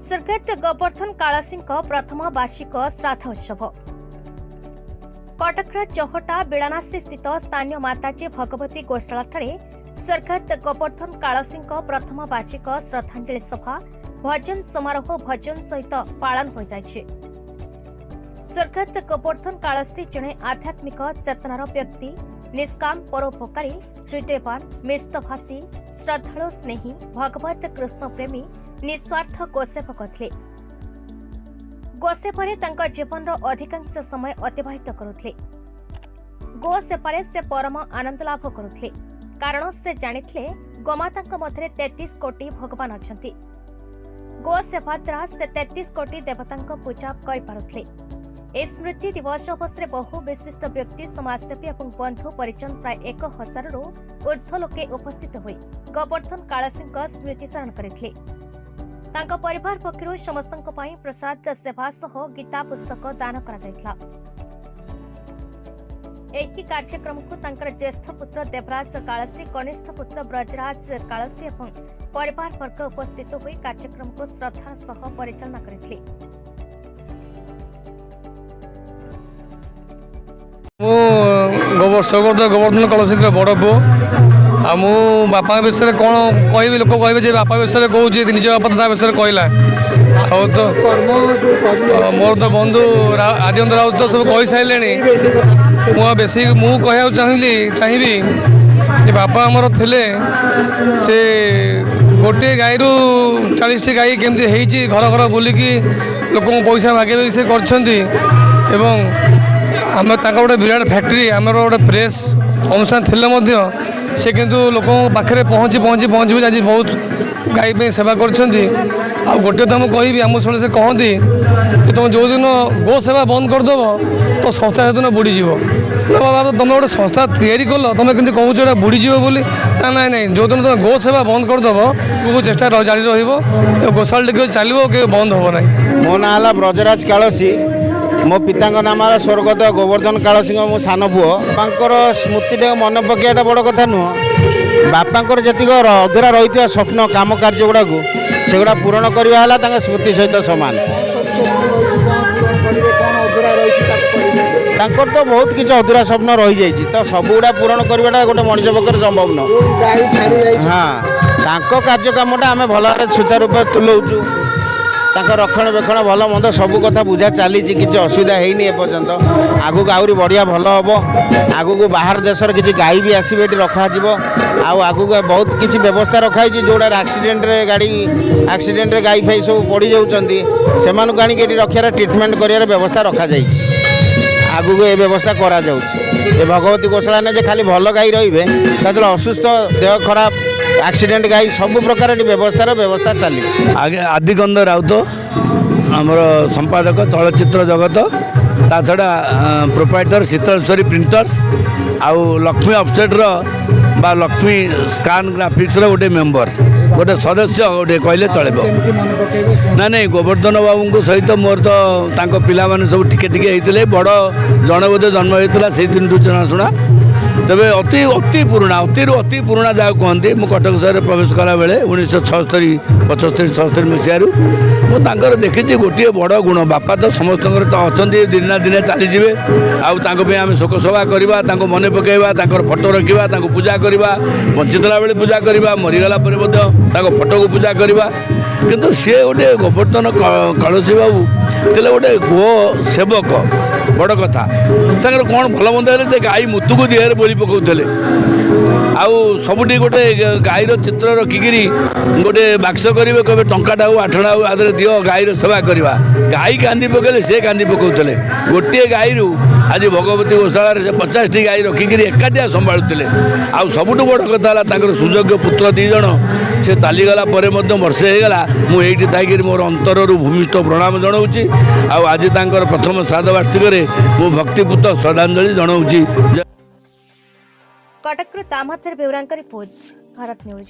स्वर्गत गोवर्धन कालसी प्रथम वार्षिक श्राद्ध उत्सव कटकर चौहटा बेड़ानासी स्थित स्थानीय माताजी भगवती गोशाला स्वर्गत गोवर्धन कालसी प्रथम वार्षिक श्रद्धांजलि सभा भजन समारोह भजन सहित पालन हो जाइछे। स्वर्गत गोवर्धन कालसी जड़े आध्यात्मिक चेतनार व्यक्ति, निष्काम परोपकारी, हृदयवान, मिष्टभाषी, श्रद्धालु, स्नेही, भगवत कृष्ण प्रेमी, निस्वार्थ गोसेवक थे। गोसेवारे तांका जीवन अधिकांश समय अतिबाहित करुଥିଲେ। गोसेवारे से परम आनंद लाभ करुଥିଲେ कारण से जानिथिले गोमातांक मध्य 33 कोटी भगवान अछंती। गोसेवा द्वारा से 33 कोटी देवतांक पूजा करि पारुଥିଲେ। ए स्मृति दिवस अवसर बहु विशिष्ट व्यक्ति, समाजसेवी और बंधु परिजन प्राय 1000 रु ऊर्ध्व लोके उपस्थित हुई गोवर्धन कालसी स्मृतिचारण करथिले। तांका परिवार पक्षरु समस्तंक पई प्रसाद सेवा सह गीता पुस्तक दान करा जायथला। एही कार्यक्रम को तांकर ज्येष्ठ पुत्र देवराज कालसी, कनिष्ठ पुत्र ब्रजराज कालसी और परिवार वर्ग उपस्थित हुई कार्यक्रम को श्रद्धा सह परिचालना करथिले। गोवर्धन कालसी बड़ पु मु बापा विषय कौन कह लोक कहे बापा विषय कह निज बापा ता विषय कहला तो मोर तो बंधु आदित्य राउत तो सब कही सारे बेसी मु कह चाहिए बापा आमर थे से गोटे गाई रु 40 गाई केमती घर घर बुलिकी लोक पैसा मागे से कर आम गोटे विराट फैक्ट्री आमर गोटे प्रेस अनुष्ठान थे से किंतु लोक पाखे पहुँची पहुँची पहुँची आज बहुत गाई पे सेवा कर गोटे तो मुझे कहि आम शुणे से कहती कि तुम जो दिन गो सेवा बंद करदेव तो संस्था से दिन बुड़ीज बाबा तो तुम गोटे संस्था तैयारी कल तुम कि कहूँ बुड़ीज बोली ना ना ना जो दिन तुम गो सेवा बंद करदेव तुमको चेष्टा जारी रोशाला टिके चलो कि बंद हम ना। मो ना है ब्रजराज कालसी, मो पिता नाम स्वर्गत गोवर्धन कालसी मो सान पुओ। बापांकर स्मृति मन पकड़ा बड़ कथा नुह। बापांकर जी अधूरा रही स्वप्न काम कार्य गुड़ा से गुड़ा पूरण करवा स्मृति सहित सामान। तांकर तो बहुत किसी अधूरा स्वप्न रही जाइए तो सब गुड़ा पूरण करवाटा गोटे मनुष्य पक्ष संभव न। हाँ कार्यक्रमटा आम भल सुचारू रूप तुलाऊँ। रक्षणाबेक्षण भल मंद सबू कथा बुझा चली किसी असुविधा है एपर्यंत। आगू आहरी बढ़िया भल हम आगू बाहर देशर किसी गाई भी आसवे ये रखा आगू बहुत किसी व्यवस्था रखाई जोड़ा एक्सीडेंट गाड़ी एक्सीडेंट गाई फाई सब पड़ जाती से रखार ट्रिटमेंट कर व्यवस्था रखा आगू ये व्यवस्था करा भगवती गोशाला ने खाली भल गाई रे असुस्थ देह खराब एक्सीडेंट गाई सब प्रकार व्यवस्था चली। आगे आदिकंद राउत आमर संपादक चलचित्र जगत ता छड़ा प्रोप्राइटर शीतलेश्वरी प्रिंटर्स आउ लक्ष्मी अपसेटर बा लक्ष्मी स्कान ग्राफिक्स गोटे मेंबर गोटे सदस्य गोटे कहले चलो ना नहीं गोवर्धन बाबू सहित मोर तो पिला माने सब टिके टिके होते बड़ जन बोधे जन्म होता से दिन जनाशुना तेरे अति अति पुराणा अति पुराणा जहाँ कहते मुझे कटक शहर प्रवेश कला बेले 1976 75 76 मसीह मुझे देखी गोटे बड़ गुण बापा तो समस्त अच्छा दिन ना दिन चलीजे आम शोक सभा करवा मन पकड़ा फोटो रखा पूजा करवा बंचीला बेले पूजा करवा मरीगला फोटो को पूजा करवा किंतु सी गोटे गोवर्धन कालसी बाबू थे गोटे गो सेवक बड़ कथा सागर कौन भल मंद से गाई मुतु को देहर बोली पकाउले आउ सबुठी गोटे गाईर चित्र रखिकी गोटे बाक्स करेंगे कहे टाटा हो 8 हो आदि दियो गाईर सेवा करवा गाई कांदी पकड़े से कांदी पकाउले गोटे गाई आज भगवती गोशाला से 50 गाई रखिकी एकाटिया संभालुले आउ सबुठ बड़ कथा सुयोग्य पुत्र 2 जन से चलीगला वर्षे होगला मुझे थी मोर अंतर भूमिष्ठ प्रणाम जनाऊँगी आज प्रथम श्राद्ध वार्षिक मो भक्तिपूत श्रद्धांजलि जनाऊँगी। Cuttack Damodar Beura report, Bharat news.